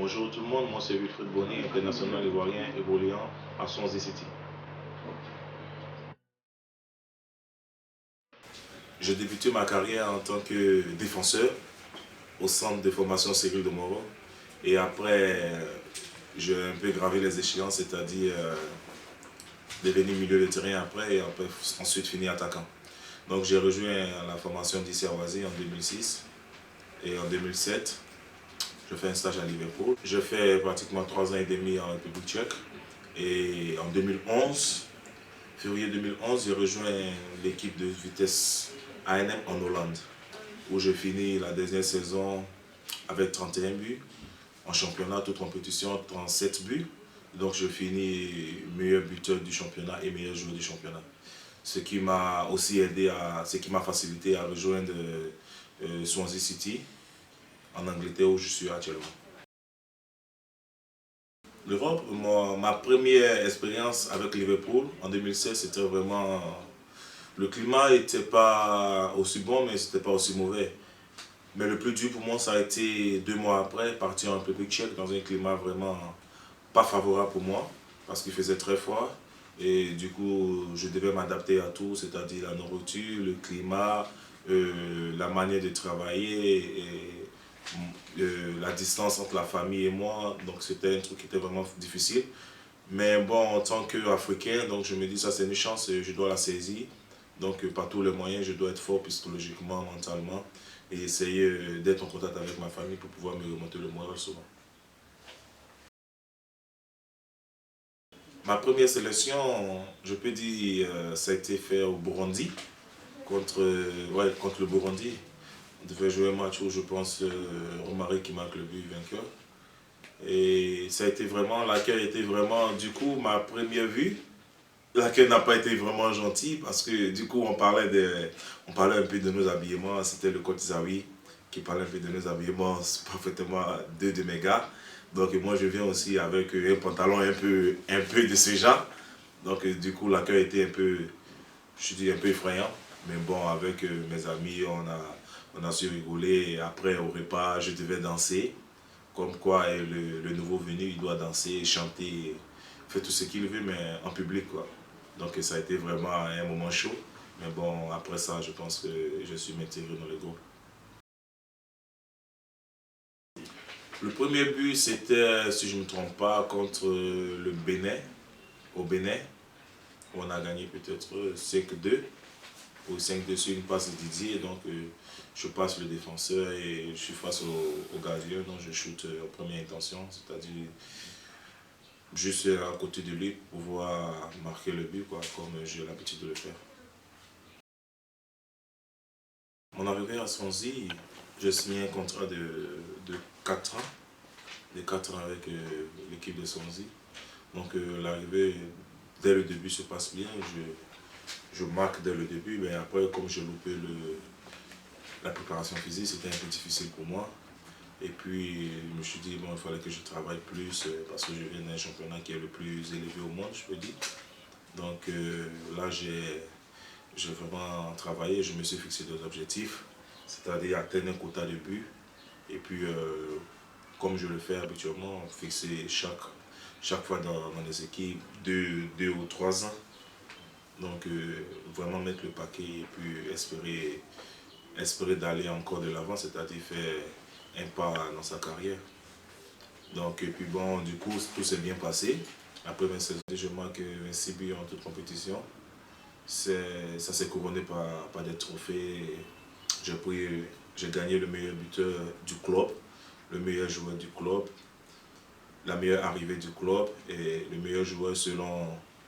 Bonjour tout le monde, moi c'est Wilfried Bonny, international ivoirien évoluant à Swansea City. J'ai débuté ma carrière en tant que défenseur au centre de formation Cyril de Moro. Et après, j'ai un peu gravé les échéances, c'est-à-dire devenir milieu de terrain après et après, ensuite fini attaquant. Donc j'ai rejoint la formation d'IC Awasi en 2006 et en 2007. Je fais un stage à Liverpool. Je fais pratiquement 3 ans et demi en République tchèque. Et en 2011, février 2011, j'ai rejoint l'équipe de Vitesse A&M en Hollande, où je finis la dernière saison avec 31 buts. En championnat, toute compétition, 37 buts. Donc je finis meilleur buteur du championnat et meilleur joueur du championnat. Ce qui m'a aussi aidé, ce qui m'a facilité à rejoindre Swansea City en Angleterre où je suis actuellement. L'Europe, ma première expérience avec Liverpool en 2016, c'était vraiment... Le climat n'était pas aussi bon, mais c'était pas aussi mauvais. Mais le plus dur pour moi, ça a été 2 mois après, partir en République tchèque dans un climat vraiment pas favorable pour moi, parce qu'il faisait très froid. Et du coup, je devais m'adapter à tout, c'est-à-dire la nourriture, le climat, la manière de travailler, et la distance entre la famille et moi. Donc c'était un truc qui était vraiment difficile. Mais bon, en tant qu'Africain, donc je me dis ça c'est une chance et je dois la saisir. Donc par tous les moyens, je dois être fort psychologiquement, mentalement et essayer d'être en contact avec ma famille pour pouvoir me remonter le moral souvent. Ma première sélection, je peux dire, ça a été fait au Burundi, contre le Burundi. On devait jouer un match où je pense Romari qui marque le but vainqueur. Et ça a été vraiment, l'accueil était vraiment, du coup, ma première vue. L'accueil n'a pas été vraiment gentil parce que du coup, on parlait un peu de nos habillements. C'était le coach Zawi qui parlait un peu de nos habillements, parfaitement deux de mes gars. Donc moi, je viens aussi avec un pantalon un peu de ce genre. Donc du coup, l'accueil était un peu, je dis un peu effrayant. Mais bon, avec mes amis, on a su rigoler. Et après, au repas, je devais danser. Comme quoi, le nouveau venu, il doit danser, chanter, faire tout ce qu'il veut, mais en public, quoi. Donc ça a été vraiment un moment chaud. Mais bon, après ça, je pense que je suis intégré dans le groupe. Le premier but, c'était, si je ne me trompe pas, contre le Bénin, au Bénin. Où on a gagné peut-être 5-2. Ou 5-2 sur une passe de Didier. Donc je passe le défenseur et je suis face au gardien. Donc je shoot en première intention, c'est-à-dire juste à côté de lui pour pouvoir marquer le but, quoi, comme j'ai l'habitude de le faire. Mon arrivée à Swansea, j'ai signé un contrat de 4 ans, de 4 ans avec l'équipe de Swansea. Donc l'arrivée, dès le début, se passe bien. Je marque dès le début, mais après, comme j'ai loupé la préparation physique, c'était un peu difficile pour moi. Et puis, je me suis dit, bon, il fallait que je travaille plus parce que je viens d'un championnat qui est le plus élevé au monde, je peux dire. Donc là, j'ai vraiment travaillé, je me suis fixé des objectifs, c'est-à-dire atteindre un quota de but. Et puis, comme je le fais habituellement, fixer chaque fois dans les équipes 2 ou 3 ans. Donc, vraiment mettre le paquet et puis espérer d'aller encore de l'avant, c'est-à-dire faire un pas dans sa carrière. Donc, et puis bon, du coup, tout s'est bien passé. Après 20 saisons, je marque 26 buts en toute compétition. Ça s'est couronné par des trophées. J'ai gagné le meilleur buteur du club, le meilleur joueur du club, la meilleure arrivée du club et le meilleur joueur selon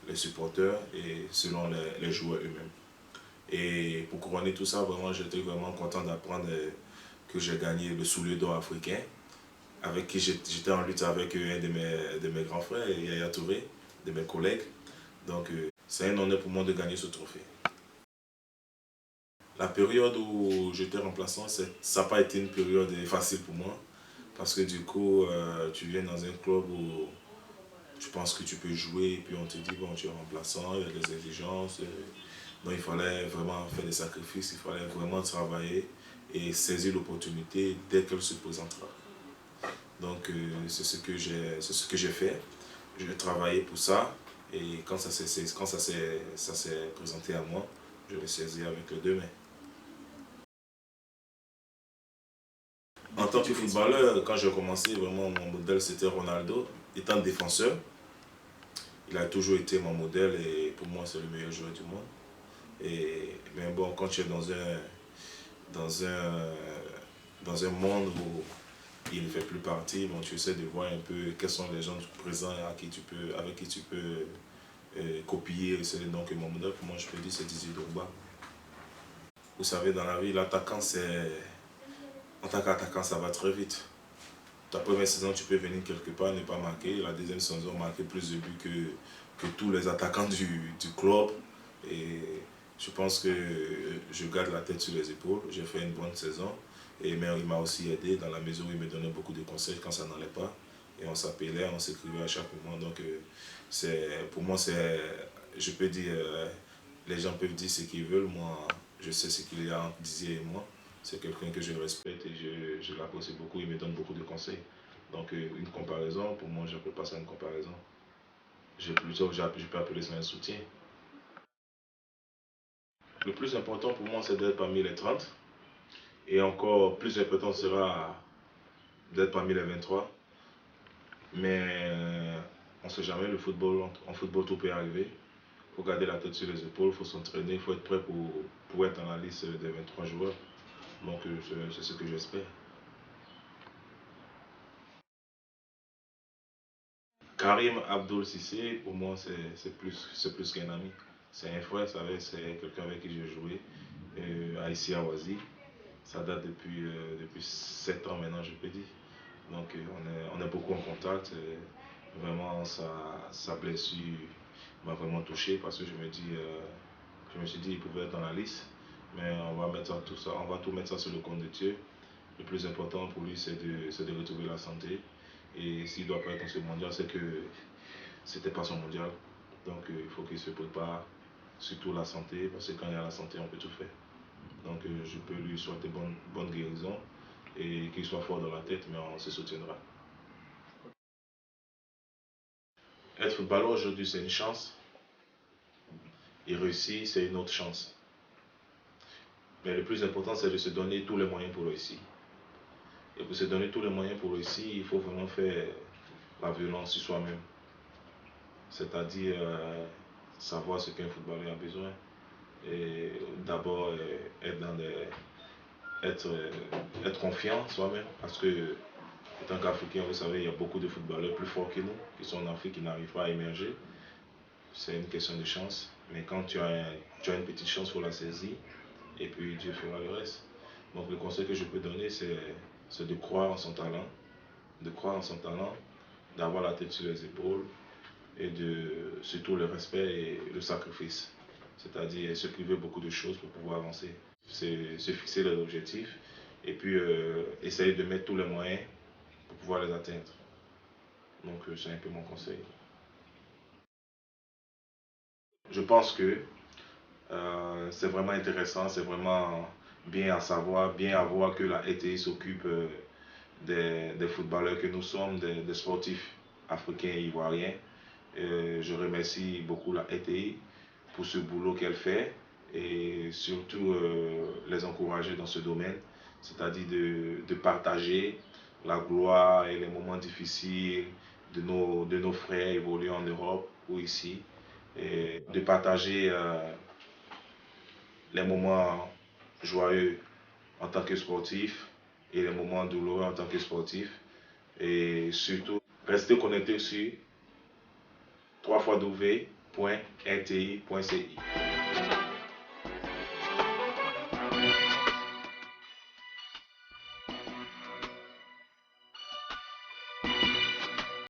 les supporters et selon les joueurs eux-mêmes. Et pour couronner tout ça, vraiment, j'étais vraiment content d'apprendre que j'ai gagné le soulier d'or africain, avec qui j'étais en lutte avec un de mes grands frères, Yaya Touré, de mes collègues. Donc c'est un honneur pour moi de gagner ce trophée. La période où j'étais remplaçant, ça n'a pas été une période facile pour moi. Parce que du coup, tu viens dans un club où tu penses que tu peux jouer et puis on te dit, bon, tu es remplaçant, il y a des exigences. Donc il fallait vraiment faire des sacrifices, il fallait vraiment travailler et saisir l'opportunité dès qu'elle se présentera. Donc c'est ce que j'ai fait. Je vais travailler pour ça. Et quand ça s'est présenté à moi, je l'ai saisi avec les deux mains. En tant que footballeur, quand j'ai commencé, vraiment mon modèle c'était Ronaldo. Étant défenseur, il a toujours été mon modèle et pour moi c'est le meilleur joueur du monde. Mais bon, quand tu es dans un, dans un monde où il ne fait plus partie, bon, tu essaies de voir un peu quels sont les gens présents avec qui tu peux copier. C'est donc mon modèle, pour moi je peux dire c'est Didier Drogba. Vous savez, dans la vie, en tant qu'attaquant, ça va très vite. Ta première saison, tu peux venir quelque part, ne pas marquer. La deuxième saison, marquer plus de buts que tous les attaquants du club. Et je pense que je garde la tête sur les épaules. J'ai fait une bonne saison. Mais il m'a aussi aidé dans la mesure où il me donnait beaucoup de conseils quand ça n'allait pas. Et on s'appelait, on s'écrivait à chaque moment. Donc, pour moi, je peux dire, les gens peuvent dire ce qu'ils veulent. Moi, je sais ce qu'il y a entre Didier et moi. C'est quelqu'un que je respecte et je l'apprécie beaucoup. Il me donne beaucoup de conseils. Donc, une comparaison, pour moi, je n'appelle pas ça une comparaison. Je peux appeler ça un soutien. Le plus important pour moi, c'est d'être parmi les 30. Et encore plus important sera d'être parmi les 23. Mais on ne sait jamais, en football, tout peut arriver. Il faut garder la tête sur les épaules, il faut s'entraîner, il faut être prêt pour être dans la liste des 23 joueurs. Donc, c'est ce que j'espère. Karim Abdul Cissé, pour moi, c'est plus qu'un ami. C'est un frère, c'est quelqu'un avec qui j'ai joué ici à Oisy. Ça date depuis 7 ans maintenant, je peux dire. Donc on est beaucoup en contact. Vraiment, sa blessure m'a vraiment touché parce que je me suis dit il pouvait être dans la liste. Mais on va mettre tout ça, on va tout mettre ça sur le compte de Dieu. Le plus important pour lui, c'est de retrouver la santé. Et s'il ne doit pas être dans ce mondial, c'est que c'était pas son mondial. Donc il faut qu'il se prépare, surtout la santé, parce que quand il y a la santé, on peut tout faire. Donc je peux lui souhaiter bonne guérison et qu'il soit fort dans la tête, mais on se soutiendra. Être footballeur aujourd'hui, c'est une chance. Et réussir, c'est une autre chance. Mais le plus important, c'est de se donner tous les moyens pour réussir. Et pour se donner tous les moyens pour réussir, il faut vraiment faire la violence sur soi-même. C'est-à-dire savoir ce qu'un footballeur a besoin. Et d'abord être confiant en soi-même. Parce que, en tant qu'Africain, vous savez, il y a beaucoup de footballeurs plus forts que nous, qui sont en Afrique, qui n'arrivent pas à émerger. C'est une question de chance. Mais quand tu as une petite chance, il faut la saisir. Et puis Dieu fera le reste. Donc le conseil que je peux donner, c'est de croire en son talent. De croire en son talent, d'avoir la tête sur les épaules et surtout le respect et le sacrifice. C'est-à-dire se priver beaucoup de choses pour pouvoir avancer. C'est se fixer les objectifs et puis essayer de mettre tous les moyens pour pouvoir les atteindre. Donc c'est un peu mon conseil. Je pense que c'est vraiment intéressant, c'est vraiment bien à savoir, bien à voir que la ETI s'occupe des footballeurs que nous sommes, des sportifs africains et ivoiriens. Je remercie beaucoup la ETI pour ce boulot qu'elle fait et surtout les encourager dans ce domaine, c'est-à-dire de partager la gloire et les moments difficiles de nos frères évoluant en Europe ou ici, et de partager les moments joyeux en tant que sportif et les moments douloureux en tant que sportif. Et surtout, rester connecté sur www.rti.ci.